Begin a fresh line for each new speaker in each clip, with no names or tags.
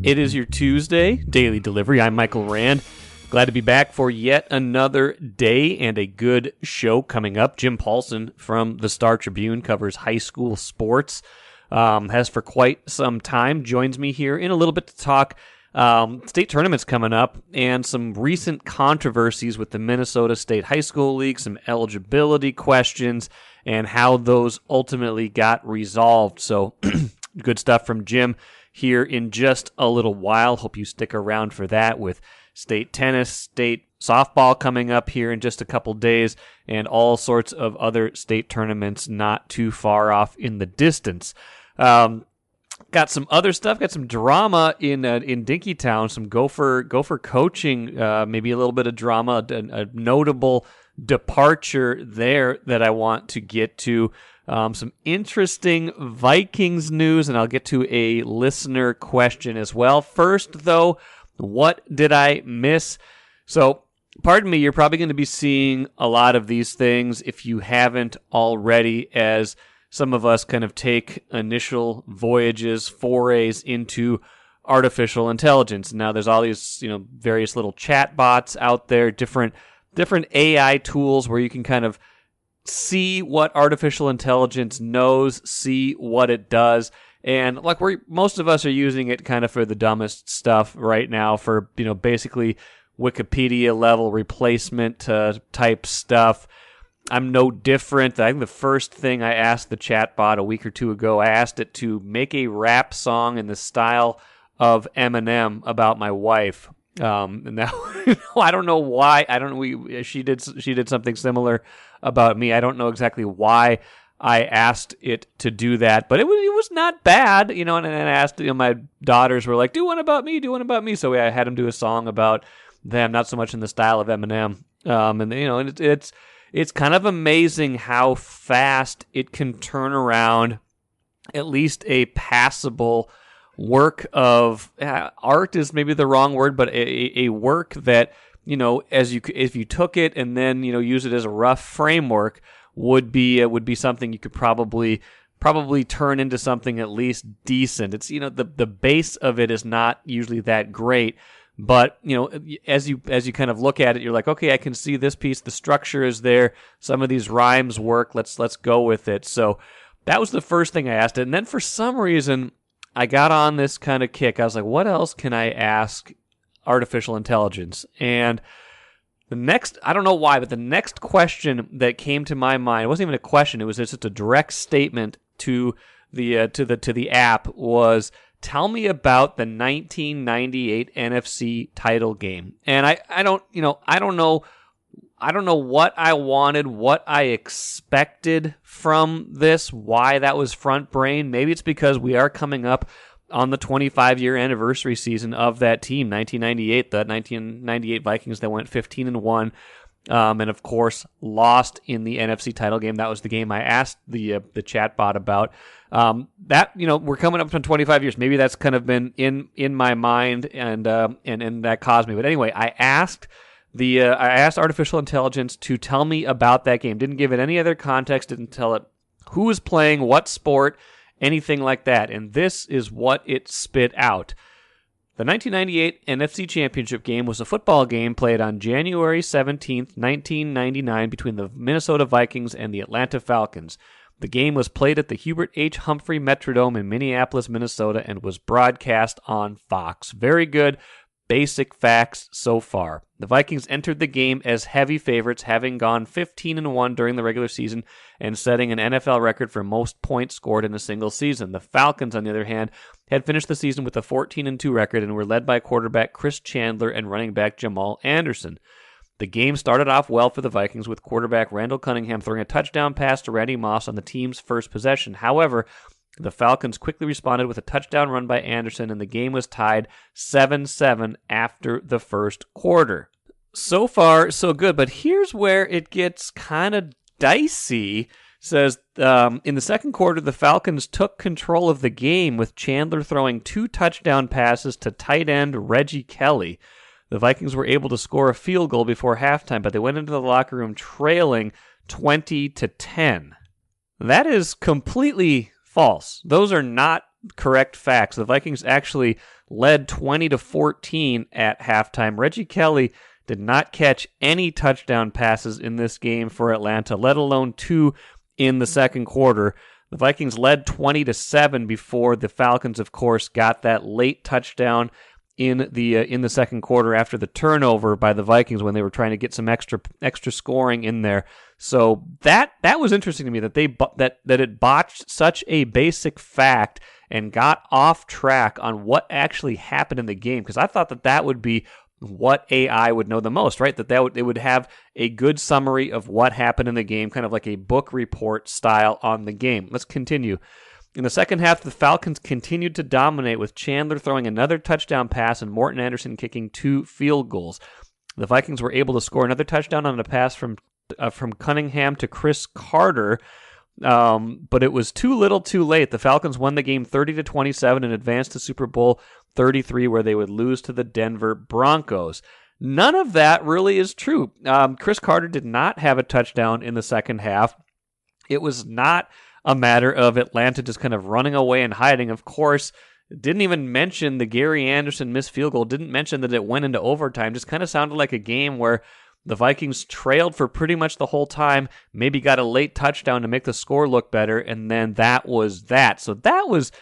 It is your Tuesday daily delivery. I'm Michael Rand. Glad to be back for yet another day and a good show coming up. Jim Paulsen from the Star Tribune covers high school sports, has for quite some time. Joins me here in a little bit to talk state tournaments coming up and some recent controversies with the Minnesota State High School League, some eligibility questions, and how those ultimately got resolved. So good stuff from Jim here in just a little while. Hope you stick around for that with state tennis, state softball coming up here in just a couple days, and all sorts of other state tournaments not too far off in the distance. Got some other stuff. Got some drama in Dinkytown. Some Gopher coaching. Maybe a little bit of drama. A notable departure there that I want to get to. Some interesting Vikings news, and I'll get to a listener question as well. First, though, what did I miss? So, pardon me, you're probably going to be seeing a lot of these things if you haven't already, as some of us kind of take initial voyages, forays into artificial intelligence. Now, there's all these, various little chat bots out there, different AI tools where you can kind of see what artificial intelligence knows, see what it does. And like most of us are using it kind of for the dumbest stuff right now, for basically Wikipedia level replacement type stuff. I'm no different. I think the first thing I asked the chatbot a week or two ago, I asked it to make a rap song in the style of Eminem about my wife. And now I don't know why. She did something similar about me. I don't know exactly why I asked it to do that, but it was not bad, and I asked, my daughters were like, do one about me. So I had them do a song about them, not so much in the style of Eminem. And it's kind of amazing how fast it can turn around at least a passable work of art is maybe the wrong word, but a work that, if you took it and then, use it as a rough framework, would be something you could probably turn into something at least decent. It's, the base of it is not usually that great, but as you kind of look at it, you're like, okay, I can see this piece, the structure is there, some of these rhymes work, let's go with it. So that was the first thing I asked it, and then for some reason I got on this kind of kick. I was like, what else can I ask artificial intelligence? And the next, I don't know why, but the next question that came to my mind, it wasn't even a question, it was just a direct statement to the app, was, tell me about the 1998 NFC title game. And I don't know what I wanted, what I expected from this, why that was front brain. Maybe it's because we are coming up on the 25-year anniversary season of that team, 1998, the 1998 Vikings that went 15-1, and of course lost in the NFC title game. That was the game I asked the chatbot about. We're coming up on 25 years. Maybe that's kind of been in my mind, and that caused me. But anyway, I asked artificial intelligence to tell me about that game. Didn't give it any other context. Didn't tell it who was playing, what sport, anything like that. And this is what it spit out. The 1998 NFC Championship game was a football game played on January 17th, 1999 between the Minnesota Vikings and the Atlanta Falcons. The game was played at the Hubert H. Humphrey Metrodome in Minneapolis, Minnesota, and was broadcast on Fox. Very good. Basic facts so far. The Vikings entered the game as heavy favorites, having gone 15-1 during the regular season and setting an NFL record for most points scored in a single season. The Falcons, on the other hand, had finished the season with a 14-2 record and were led by quarterback Chris Chandler and running back Jamal Anderson. The game started off well for the Vikings, with quarterback Randall Cunningham throwing a touchdown pass to Randy Moss on the team's first possession. However, the Falcons quickly responded with a touchdown run by Anderson, and the game was tied 7-7 after the first quarter. So far, so good, but here's where it gets kind of dicey. Says, in the second quarter, the Falcons took control of the game, with Chandler throwing 2 touchdown passes to tight end Reggie Kelly. The Vikings were able to score a field goal before halftime, but they went into the locker room trailing 20-10. That is completely false. Those are not correct facts. The Vikings actually led 20-14 at halftime. Reggie Kelly did not catch any touchdown passes in this game for Atlanta, let alone 2 in the second quarter. The Vikings led 20-7 before the Falcons, of course, got that late touchdown in the second quarter after the turnover by the Vikings when they were trying to get some extra scoring in there. So that was interesting to me that that it botched such a basic fact and got off track on what actually happened in the game, because I thought that would be what AI would know the most, right? It would have a good summary of what happened in the game, kind of like a book report style on the game. Let's continue. In the second half, the Falcons continued to dominate, with Chandler throwing another touchdown pass and Morton Anderson kicking 2 field goals. The Vikings were able to score another touchdown on a pass from Cunningham to Chris Carter, but it was too little too late. The Falcons won the game 30-27 and advanced to Super Bowl 33, where they would lose to the Denver Broncos. None of that really is true. Chris Carter did not have a touchdown in the second half. It was not a matter of Atlanta just kind of running away and hiding. Of course, didn't even mention the Gary Anderson missed field goal, didn't mention that it went into overtime. Just kind of sounded like a game where the Vikings trailed for pretty much the whole time, maybe got a late touchdown to make the score look better, and then that was that. So that was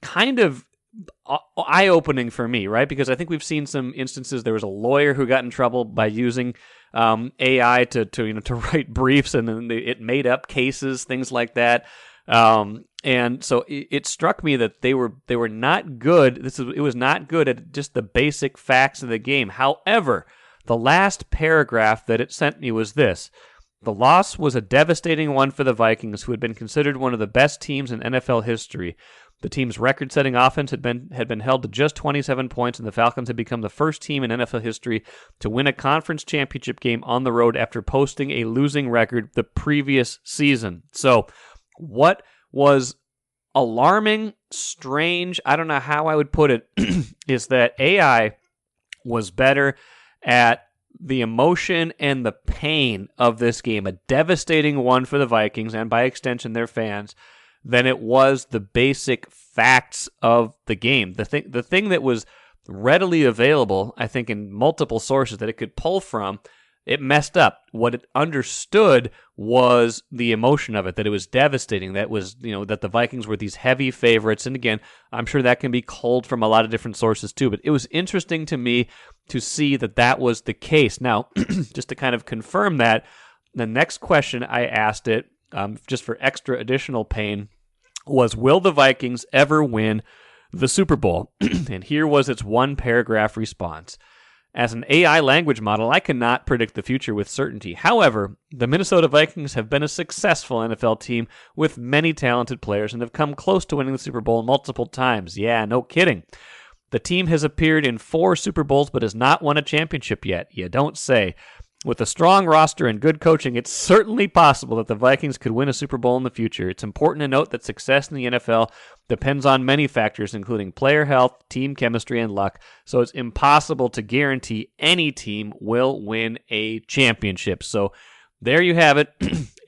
kind of eye-opening for me, right? Because I think we've seen some instances. There was a lawyer who got in trouble by using AI to write briefs, and then it made up cases, things like that. And so it struck me that they were not good. It was not good at just the basic facts of the game. However, the last paragraph that it sent me was this: the loss was a devastating one for the Vikings, who had been considered one of the best teams in NFL history. The team's record-setting offense had been held to just 27 points, and the Falcons had become the first team in NFL history to win a conference championship game on the road after posting a losing record the previous season. So, what was alarming, strange, I don't know how I would put it, is that AI was better at the emotion and the pain of this game, a devastating one for the Vikings and by extension their fans, than it was the basic facts of the game. The thing that was readily available, I think, in multiple sources that it could pull from, it messed up. What it understood was the emotion of it, that it was devastating, that was, that the Vikings were these heavy favorites. And again, I'm sure that can be culled from a lot of different sources too, but it was interesting to me to see that was the case. Now, just to kind of confirm that, the next question I asked it, just for extra additional pain, was, will the Vikings ever win the Super Bowl? And here was its one-paragraph response. As an AI language model, I cannot predict the future with certainty. However, the Minnesota Vikings have been a successful NFL team with many talented players and have come close to winning the Super Bowl multiple times. Yeah, no kidding. The team has appeared in 4 Super Bowls but has not won a championship yet. You don't say. With a strong roster and good coaching, it's certainly possible that the Vikings could win a Super Bowl in the future. It's important to note that success in the NFL depends on many factors, including player health, team chemistry, and luck, so it's impossible to guarantee any team will win a championship. So there you have it.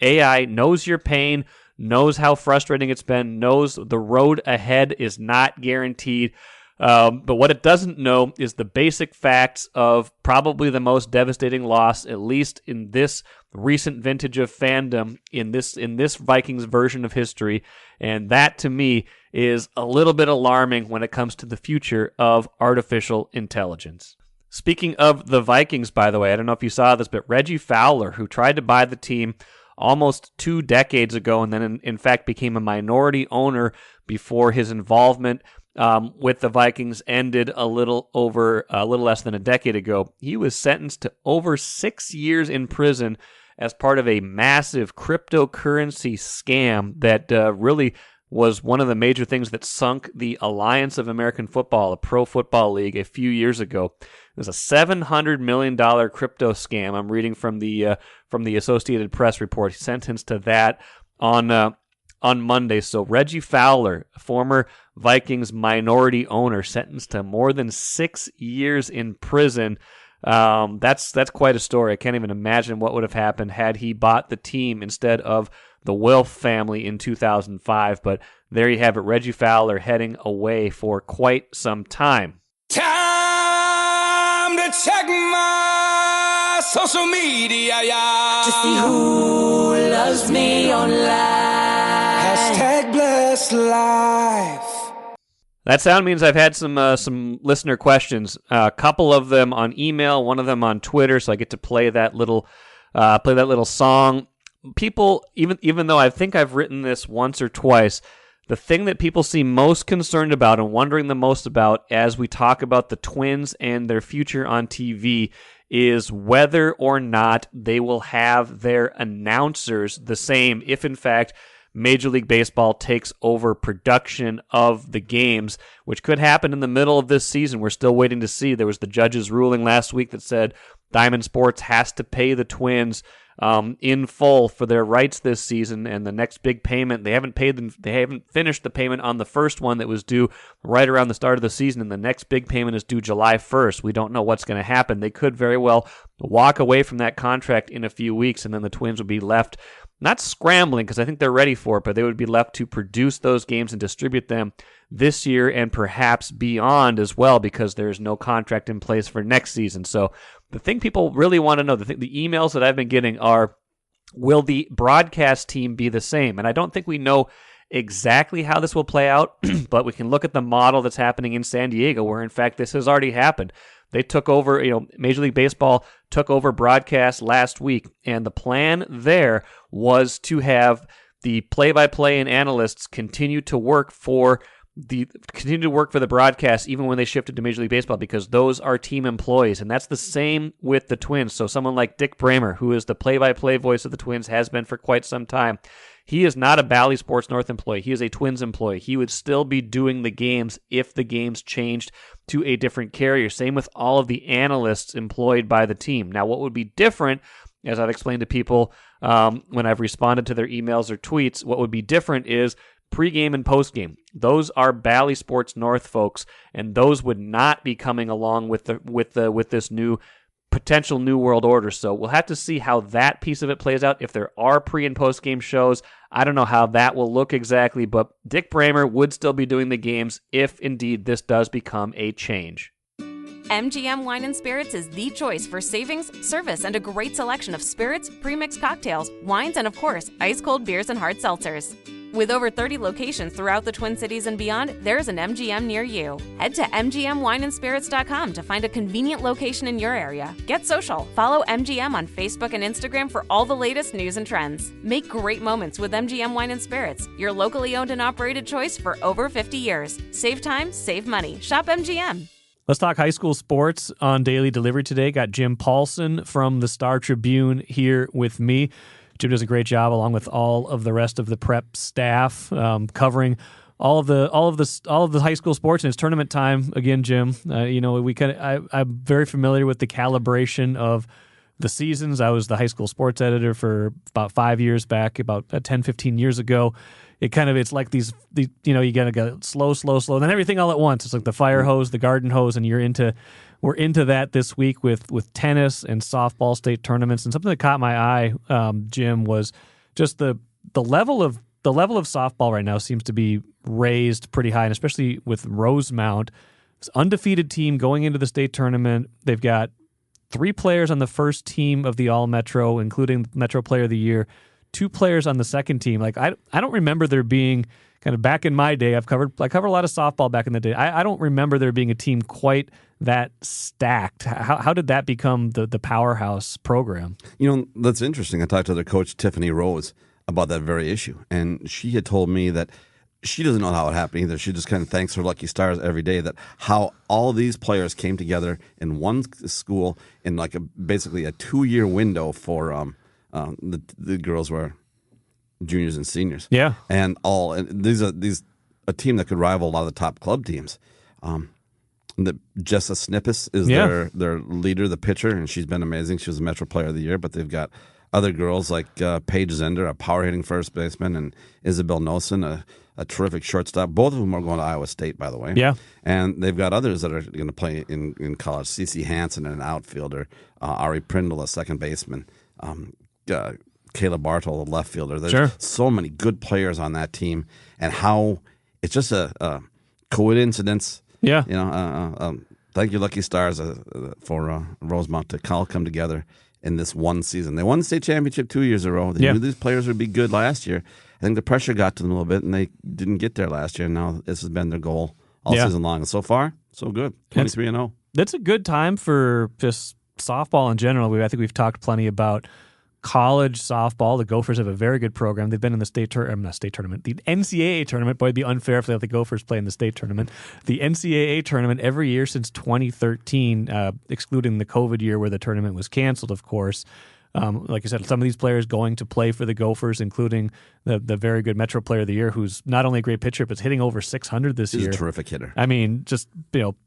AI knows your pain, knows how frustrating it's been, knows the road ahead is not guaranteed. But what it doesn't know is the basic facts of probably the most devastating loss, at least in this recent vintage of fandom, in this Vikings version of history. And that, to me, is a little bit alarming when it comes to the future of artificial intelligence. Speaking of the Vikings, by the way, I don't know if you saw this, but Reggie Fowler, who tried to buy the team almost 2 decades ago and then, in fact, became a minority owner before his involvement with the Vikings ended a little less than a decade ago. He was sentenced to over 6 years in prison as part of a massive cryptocurrency scam that really was one of the major things that sunk the Alliance of American Football, a pro football league, a few years ago. It was a $700 million crypto scam. I'm reading from the Associated Press report. He sentenced to that on Monday. So Reggie Fowler, former Vikings minority owner, sentenced to more than 6 years in prison. That's quite a story. I can't even imagine what would have happened had he bought the team instead of the Wilf family in 2005. But there you have it. Reggie Fowler heading away for quite some time.
Time to check my social media, yeah.
To see who loves me online.
Hashtag blessed life.
That sound means I've had some listener questions. A couple of them on email, one of them on Twitter, so I get to play that little song. People, even though I think I've written this once or twice, the thing that people seem most concerned about and wondering the most about as we talk about the Twins and their future on TV is whether or not they will have their announcers the same if, in fact, Major League Baseball takes over production of the games, which could happen in the middle of this season. We're still waiting to see. There was the judge's ruling last week that said Diamond Sports has to pay the Twins in full for their rights this season, and the next big payment, they haven't finished the payment on the first one that was due right around the start of the season, and the next big payment is due July 1st. We don't know what's going to happen. They could very well walk away from that contract in a few weeks, and then the Twins would be left not scrambling, because I think they're ready for it, but they would be left to produce those games and distribute them this year and perhaps beyond as well, because there's no contract in place for next season. So the thing people really want to know, the emails that I've been getting are, will the broadcast team be the same? And I don't think we know exactly how this will play out, but we can look at the model that's happening in San Diego, where in fact this has already happened. They took over, Major League Baseball took over broadcast last week, and the plan there was to have the play-by-play and analysts continue to work for the broadcast even when they shifted to Major League Baseball, because those are team employees, and that's the same with the Twins. So someone like Dick Bramer, who is the play-by-play voice of the Twins, has been for quite some time. He is not a Bally Sports North employee. He is a Twins employee. He would still be doing the games if the games changed to a different carrier. Same with all of the analysts employed by the team. Now, what would be different, as I've explained to people when I've responded to their emails or tweets, what would be different is pregame and postgame. Those are Bally Sports North folks, and those would not be coming along with this new potential new world order. So we'll have to see how that piece of it plays out. If there are pre and post game shows, I don't know how that will look exactly, but Dick Bramer would still be doing the games if indeed this does become a change.
MGM Wine and Spirits is the choice for savings, service, and a great selection of spirits, pre-mixed cocktails, wines, and of course, ice-cold beers and hard seltzers. With over 30 locations throughout the Twin Cities and beyond, there's an MGM near you. Head to MGMWineandSpirits.com to find a convenient location in your area. Get social. Follow MGM on Facebook and Instagram for all the latest news and trends. Make great moments with MGM Wine and Spirits, your locally owned and operated choice for over 50 years. Save time, save money. Shop MGM.
Let's talk high school sports on Daily Delivery today. Got Jim Paulsen from the Star Tribune here with me. Jim does a great job, along with all of the rest of the prep staff, covering all of the high school sports. And it's tournament time again, Jim. I'm very familiar with the calibration of the seasons. I was the high school sports editor for about 5 years back, about 10, 15 years ago. It's like these you gotta go slow, and then everything all at once. It's like the fire hose, the garden hose, and we're into that this week with tennis and softball state tournaments. And something that caught my eye, Jim, was just the level of softball right now seems to be raised pretty high, and especially with Rosemount, this undefeated team going into the state tournament. They've got 3 players on the first team of the All Metro, including Metro Player of the Year. 2 players on the second team. Like I don't remember there being, kind of back in my day, I covered a lot of softball back in the day. I don't remember there being a team quite that stacked. How did that become the powerhouse program?
That's interesting. I talked to their coach, Tiffany Rose, about that very issue, and she had told me that she doesn't know how it happened either. She just kind of thanks her lucky stars every day that how all these players came together in one school in basically a 2-year window for the girls were juniors and seniors. Yeah, and these are a team that could rival a lot of the top club teams. Jessa Snippus is their leader, the pitcher, and she's been amazing. She was a Metro Player of the Year, but they've got other girls like Paige Zender, a power-hitting first baseman, and Isabel Nosen, a terrific shortstop. Both of them are going to Iowa State, by the way. Yeah. And they've got others that are going to play in college. Cece Hansen, an outfielder. Ari Prindle, a second baseman. Caleb Bartle, the left fielder. There's
Sure.
so many good players on that team, and how it's just a coincidence.
Yeah.
Thank you, Lucky Stars, for Rosemount to all come together in this one season. They won the state championship 2 years in a row. They knew these players would be good last year. I think the pressure got to them a little bit, and they didn't get there last year. And now this has been their goal all season long. And so far, so good. 23-0.
That's a good time for just softball in general. I think we've talked plenty about college softball. The Gophers have a very good program. They've been in the the NCAA tournament. Boy, it'd be unfair if they let the Gophers play in the state tournament. The NCAA tournament every year since 2013, excluding the COVID year where the tournament was canceled, of course. Like I said, some of these players going to play for the Gophers, including the very good Metro Player of the Year, who's not only a great pitcher, but hitting over 600 this year.
She's a terrific hitter.
I mean,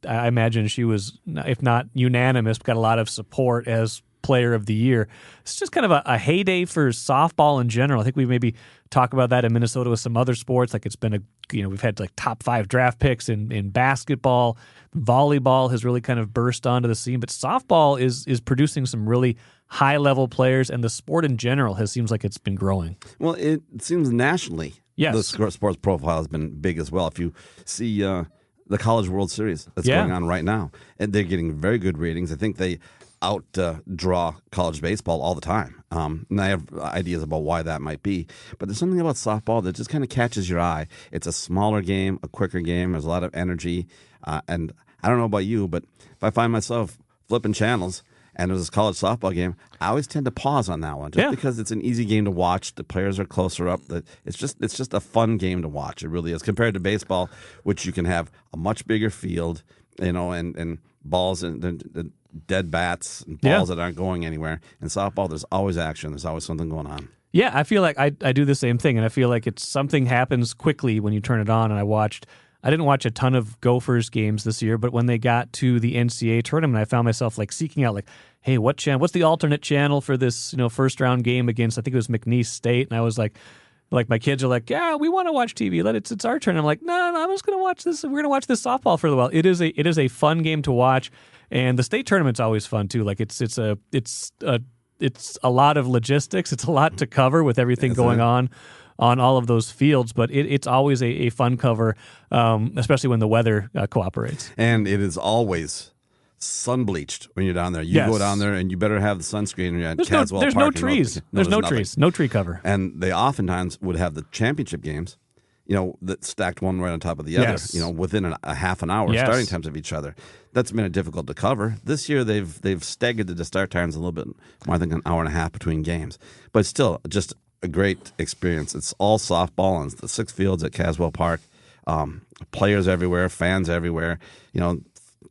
I imagine she was, if not unanimous, got a lot of support as Player of the Year. It's just kind of a heyday for softball in general. I think we maybe talk about that in Minnesota with some other sports. Like it's been we've had like top 5 draft picks in basketball. Volleyball has really kind of burst onto the scene, but softball is producing some really high level players, and the sport in general seems like it's been growing.
Well, it seems nationally, the sports profile has been big as well. If you see the College World Series that's going on right now, and they're getting very good ratings. I think they outdraw college baseball all the time. And I have ideas about why that might be. But there's something about softball that just kind of catches your eye. It's a smaller game, a quicker game. There's a lot of energy. And I don't know about you, but if I find myself flipping channels and there's this college softball game, I always tend to pause on that one just because it's an easy game to watch. The players are closer up. It's just a fun game to watch. It really is, compared to baseball, which you can have a much bigger field, and balls and dead bats and balls that aren't going anywhere. In softball, there's always action. There's always something going on.
Yeah, I feel like I do the same thing, and I feel like something happens quickly when you turn it on. And I didn't watch a ton of Gophers games this year, but when they got to the NCAA tournament, I found myself like seeking out, like, hey, what's the alternate channel for this first round game against, I think it was McNeese State, and I was like my kids are like, yeah, we want to watch TV. It's our turn. I'm like, no, I'm just going to watch this. We're going to watch this softball for a while. It is a fun game to watch, and the state tournament's always fun too. Like it's a lot of logistics. It's a lot to cover with everything going on all of those fields, but it's always a fun cover, especially when the weather cooperates.
And it is always sun-bleached when you're down there. You go down there, and you better have the sunscreen.
There's no trees. There's no trees. No tree cover.
And they oftentimes would have the championship games, that stacked one right on top of the other, within a half an hour starting times of each other. That's been difficult to cover. This year, they've staggered the start times a little bit more, I think an hour and a half between games. But still, just a great experience. It's all softball on the 6 fields at Caswell Park. Players everywhere, fans everywhere.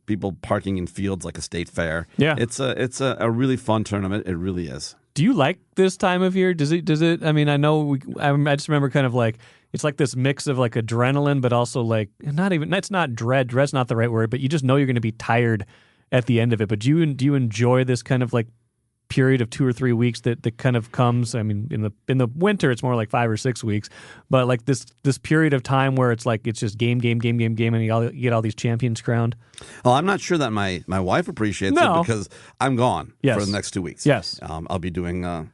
People parking in fields like a state fair. Yeah, it's a really fun tournament. It really is. Do you like this time of year? Does it? I mean, I know I just remember kind of like it's like this mix of like adrenaline, but also like it's not dread. Dread's not the right word, but you just know you're going to be tired at the end of it. But do you enjoy this kind of like period of 2 or 3 weeks that kind of comes? I mean, in the winter it's more like 5 or 6 weeks, but like this period of time where it's like it's just game, and you get all these champions crowned. Well, I'm not sure that my wife appreciates it because I'm gone for the next 2 weeks. Yes, I'll be doing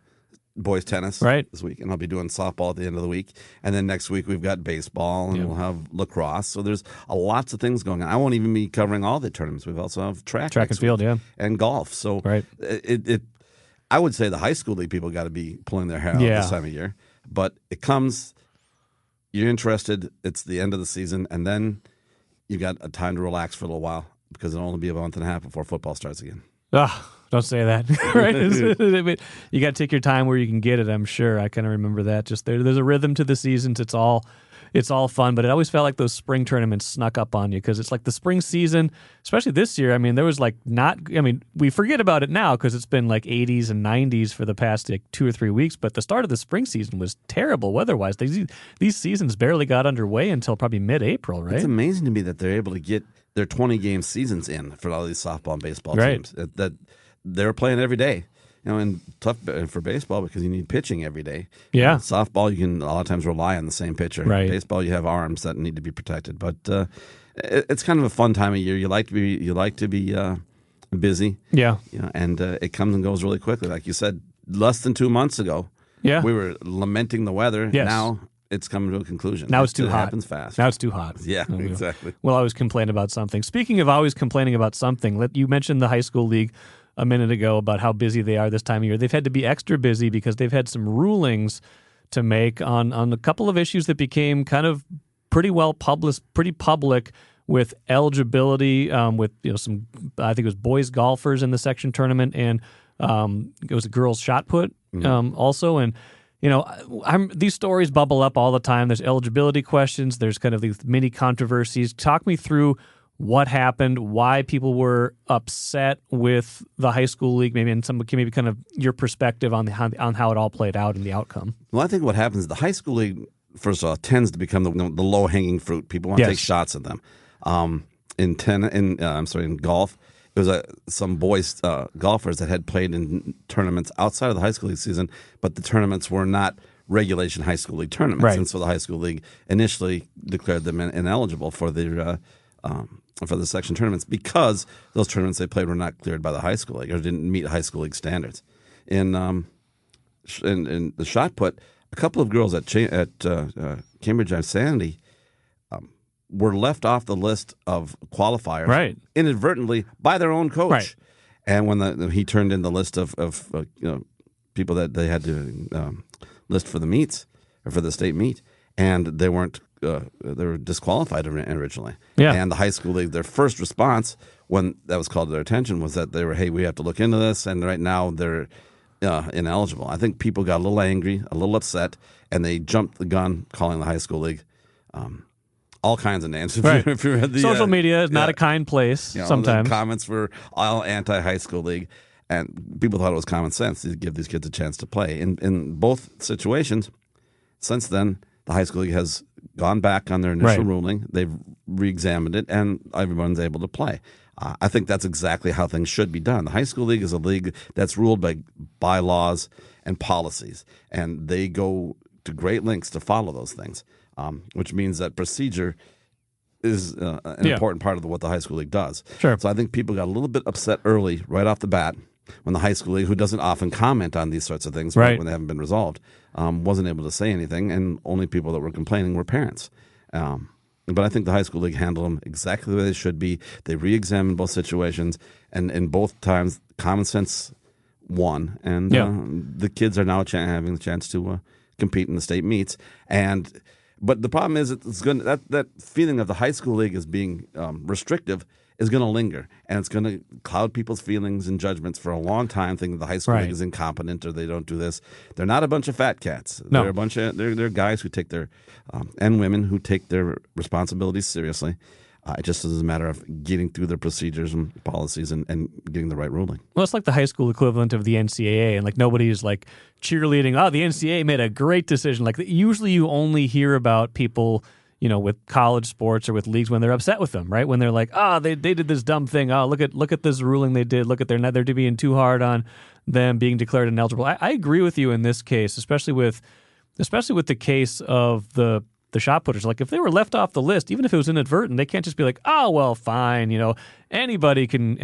boys tennis this week, and I'll be doing softball at the end of the week, and then next week we've got baseball, and we'll have lacrosse. So there's lots of things going on. I won't even be covering all the tournaments. We've also have track and field, and golf. So I would say the high school league people got to be pulling their hair out this time of year. But it comes, you're interested, it's the end of the season, and then you got a time to relax for a little while because it'll only be a month and a half before football starts again. Don't say that. Right? You got to take your time where you can get it, I'm sure. I kind of remember that. Just there's a rhythm to the seasons. It's all fun, but it always felt like those spring tournaments snuck up on you because it's like the spring season, especially this year. I mean, there was we forget about it now because it's been like 80s and 90s for the past 2 or 3 weeks, but the start of the spring season was terrible weather-wise. These seasons barely got underway until probably mid-April, right? It's amazing to me that they're able to get their 20-game seasons in for all these softball and baseball teams. That they're playing every day. And tough for baseball because you need pitching every day. Yeah. Softball, you can a lot of times rely on the same pitcher. Right. Baseball, you have arms that need to be protected. But it's kind of a fun time of year. You like to be busy. Yeah. And it comes and goes really quickly. Like you said, less than 2 months ago,
Yeah.
We were lamenting the weather.
Yes.
Now it's coming to a conclusion.
Now it's too hot.
It happens fast.
Now it's too hot.
Yeah, exactly.
We'll always complain about something. Speaking of always complaining about something, you mentioned the high school league a minute ago about how busy they are this time of year. They've had to be extra busy because they've had some rulings to make on a couple of issues that became kind of pretty public with eligibility, with some, I think it was boys golfers in the section tournament, and it was a girls shot put also. And these stories bubble up all the time. There's eligibility questions. There's kind of these mini controversies. Talk me through what happened, why people were upset with the high school league, maybe, and maybe kind of your perspective on how it all played out and the outcome.
Well, I think what happens is the high school league, first of all, tends to become the low-hanging fruit. People want to take shots at them. In golf, it was some boys golfers that had played in tournaments outside of the high school league season, but the tournaments were not regulation high school league tournaments,
right.
And so the high school league initially declared them ineligible for the section tournaments because those tournaments they played were not cleared by the high school league or didn't meet high school league standards. In the shot put, a couple of girls at Cambridge Insanity were left off the list of qualifiers,
right.
inadvertently by their own coach.
Right.
And when he turned in the list of people that they had to list for the meets or for the state meet, and they weren't they were disqualified originally.
Yeah.
And the high school league, their first response when that was called to their attention was that they were, hey, we have to look into this, and right now they're ineligible. I think people got a little angry, a little upset, and they jumped the gun calling the high school league all kinds of names.
Right.
If you read the,
social media is not a kind place sometimes.
The comments were all anti-high school league, and people thought it was common sense to give these kids a chance to play. In both situations, since then, the high school league has gone back on their initial ruling. They've re-examined it, and everyone's able to play. I think that's exactly how things should be done. The high school league is a league that's ruled by bylaws and policies, and they go to great lengths to follow those things, which means that procedure is an important part of what the high school league does.
Sure.
So I think people got a little bit upset early, right off the bat, when the high school league, who doesn't often comment on these sorts of things when they haven't been resolved, wasn't able to say anything, and only people that were complaining were parents. But I think the high school league handled them exactly the way they should be. They re-examined both situations, and in both times, common sense won, and the kids are now having the chance to compete in the state meets. But the problem is, it's going that feeling of the high school league as being restrictive is going to linger, and it's going to cloud people's feelings and judgments for a long time, thinking the high school league is incompetent or they don't do this. They're not a bunch of fat cats.
No.
They're a bunch of they're guys who take their and women who take their responsibilities seriously. It just is a matter of getting through their procedures and policies and getting the right ruling.
Well, it's like the high school equivalent of the NCAA, and like nobody's like cheerleading, oh, the NCAA made a great decision. Like usually you only hear about people, with college sports or with leagues when they're upset with them, right? When they're like, they did this dumb thing. Oh, look at this ruling they did. Look at they're being too hard on them being declared ineligible. I agree with you in this case, especially with the case of the shot putters. Like if they were left off the list, even if it was inadvertent, they can't just be like, oh well, fine. Anybody can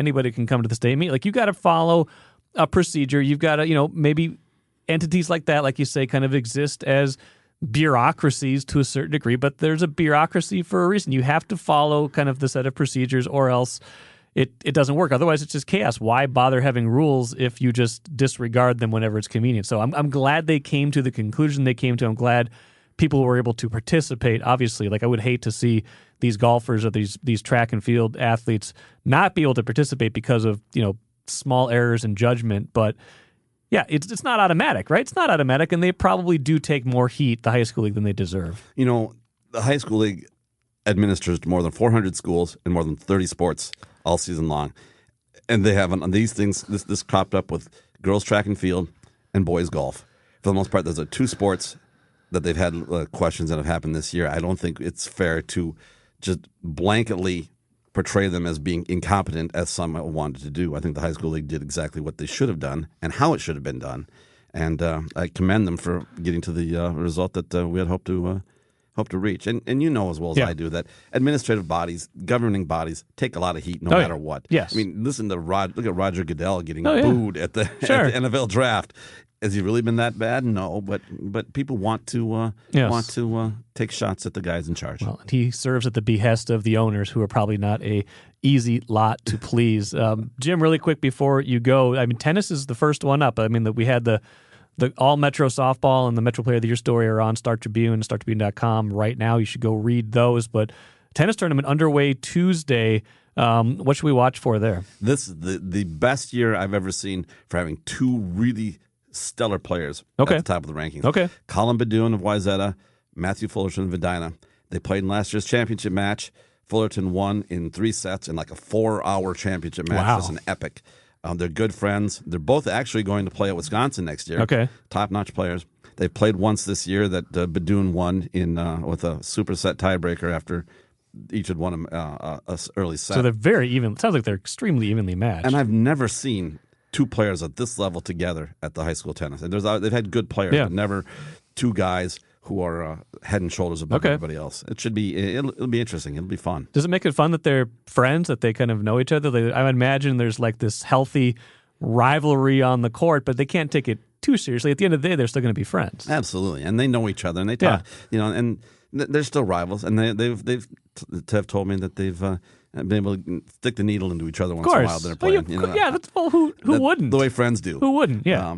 come to the state meet. Like you got to follow a procedure. You've got to maybe entities like that, like you say, kind of exist as bureaucracies to a certain degree, but there's a bureaucracy for a reason. You have to follow kind of the set of procedures, or else it doesn't work. Otherwise, it's just chaos. Why bother having rules if you just disregard them whenever it's convenient? So I'm glad they came to the conclusion they came to. I'm glad people were able to participate. Obviously, like I would hate to see these golfers or these track and field athletes not be able to participate because of small errors in judgment, but. Yeah, it's not automatic, right? It's not automatic, and they probably do take more heat, the high school league, than they deserve.
The high school league administers more than 400 schools and more than 30 sports all season long. And they have on these things, this cropped up with girls track and field and boys golf. For the most part, those are two sports that they've had questions that have happened this year. I don't think it's fair to just blanketly portray them as being incompetent, as some wanted to do. I think the high school league did exactly what they should have done and how it should have been done. And I commend them for getting to the result that we had hoped to reach. And you know as well as I do that administrative bodies, governing bodies, take a lot of heat no matter what.
Yes.
I mean, listen to look at Roger Goodell getting booed at the NFL draft. Has he really been that bad? No, but people want to take shots at the guys in charge.
Well, he serves at the behest of the owners, who are probably not a easy lot to please. Jim, really quick before you go, I mean, tennis is the first one up. I mean, we had the All Metro Softball and the Metro Player of the Year story are on Star Tribune, StarTribune.com right now. You should go read those. But tennis tournament underway Tuesday. What should we watch for there?
This is the best year I've ever seen for having two really stellar players at the top of the rankings.
Okay.
Colin Badoon of Wayzata, Matthew Fullerton of Medina. They played in last year's championship match. Fullerton won in 3 sets in like a 4-hour championship match. Wow. It was an epic. They're good friends. They're both actually going to play at Wisconsin next year.
Okay.
Top-notch players. They've played once this year that Badoon won in with a super set tiebreaker after each had won a early set.
So they're very even. It sounds like they're extremely evenly matched.
And I've never seen two players at this level together at the high school tennis. And they've had good players, but never two guys who are head and shoulders above everybody else. It'll be interesting. It'll be fun.
Does it make it fun that they're friends, that they kind of know each other? I would imagine there's like this healthy rivalry on the court, but they can't take it too seriously. At the end of the day, they're still going to be friends.
Absolutely, and they know each other, and they talk. And they're still rivals, and they've told me that they've been able to stick the needle into each other once in a while. They're playing.
Who wouldn't?
The way friends do.
Who wouldn't? Yeah.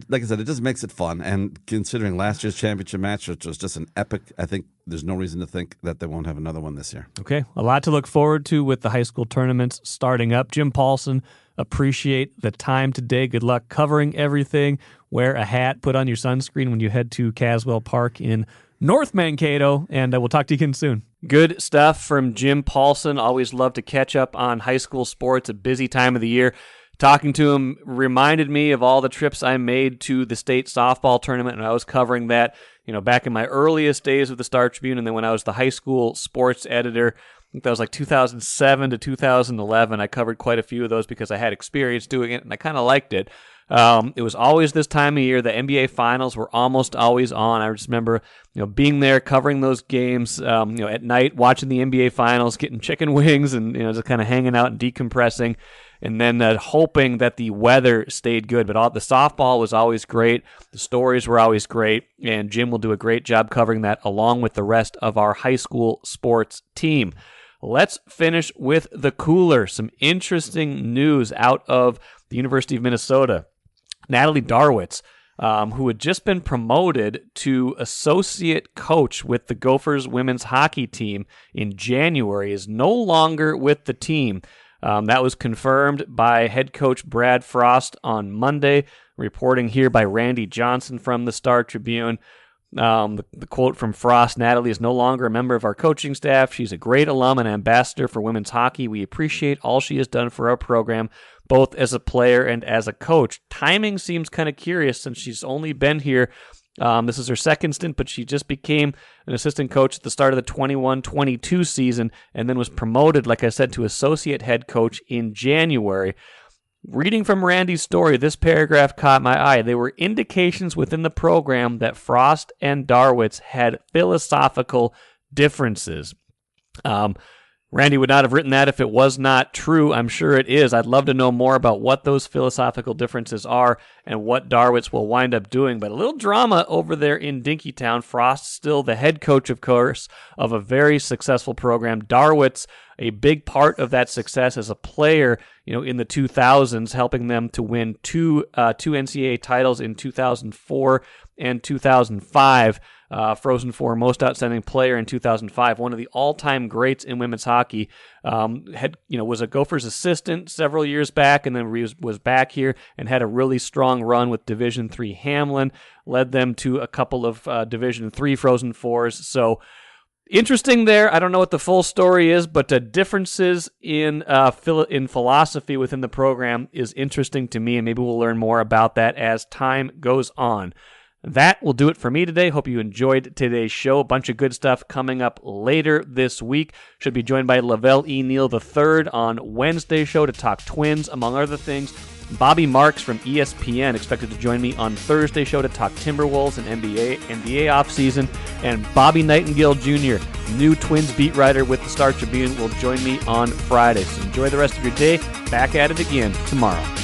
Like I said, it just makes it fun. And considering last year's championship match, which was just an epic, I think there's no reason to think that they won't have another one this year.
Okay, a lot to look forward to with the high school tournaments starting up. Jim Paulsen, appreciate the time today. Good luck covering everything. Wear a hat, put on your sunscreen when you head to Caswell Park in North Mankato, and we'll talk to you again soon. Good stuff from Jim Paulsen. Always love to catch up on high school sports, a busy time of the year. Talking to him reminded me of all the trips I made to the state softball tournament, and I was covering that, back in my earliest days of the Star Tribune, and then when I was the high school sports editor, I think that was like 2007 to 2011. I covered quite a few of those because I had experience doing it, and I kind of liked it. It was always this time of year. The NBA finals were almost always on. I just remember, being there, covering those games, at night, watching the NBA finals, getting chicken wings and, just kind of hanging out and decompressing, and then hoping that the weather stayed good. But the softball was always great. The stories were always great, and Jim will do a great job covering that along with the rest of our high school sports team. Let's finish with the cooler. Some interesting news out of the University of Minnesota. Natalie Darwitz, who had just been promoted to associate coach with the Gophers women's hockey team in January, is no longer with the team. That was confirmed by head coach Brad Frost on Monday, reporting here by Randy Johnson from the Star Tribune. The quote from Frost: Natalie is no longer a member of our coaching staff. She's a great alum and ambassador for women's hockey. We appreciate all she has done for our program, both as a player and as a coach. Timing seems kind of curious since she's only been here. This is her second stint, but she just became an assistant coach at the start of the 21-22 season and then was promoted, like I said, to associate head coach in January. Reading from Randy's story, this paragraph caught my eye. There were indications within the program that Frost and Darwitz had philosophical differences. Randy would not have written that if it was not true. I'm sure it is. I'd love to know more about what those philosophical differences are and what Darwitz will wind up doing. But a little drama over there in Dinkytown. Frost still the head coach, of course, of a very successful program. Darwitz, a big part of that success as a player, in the 2000s, helping them to win two NCAA titles in 2004 and 2005. Frozen Four Most Outstanding Player in 2005, one of the all-time greats in women's hockey. Was a Gophers assistant several years back, and then was back here and had a really strong run with Division III Hamlin. Led them to a couple of Division III Frozen Fours. So interesting there. I don't know what the full story is, but the differences in philosophy within the program is interesting to me, and maybe we'll learn more about that as time goes on. That will do it for me today. Hope you enjoyed today's show. A bunch of good stuff coming up later this week. Should be joined by Lavelle E. Neal III on Wednesday's show to talk Twins, among other things. Bobby Marks from ESPN expected to join me on Thursday show to talk Timberwolves and NBA offseason. And Bobby Nightingale Jr., new Twins beat writer with the Star Tribune, will join me on Friday. So enjoy the rest of your day. Back at it again tomorrow.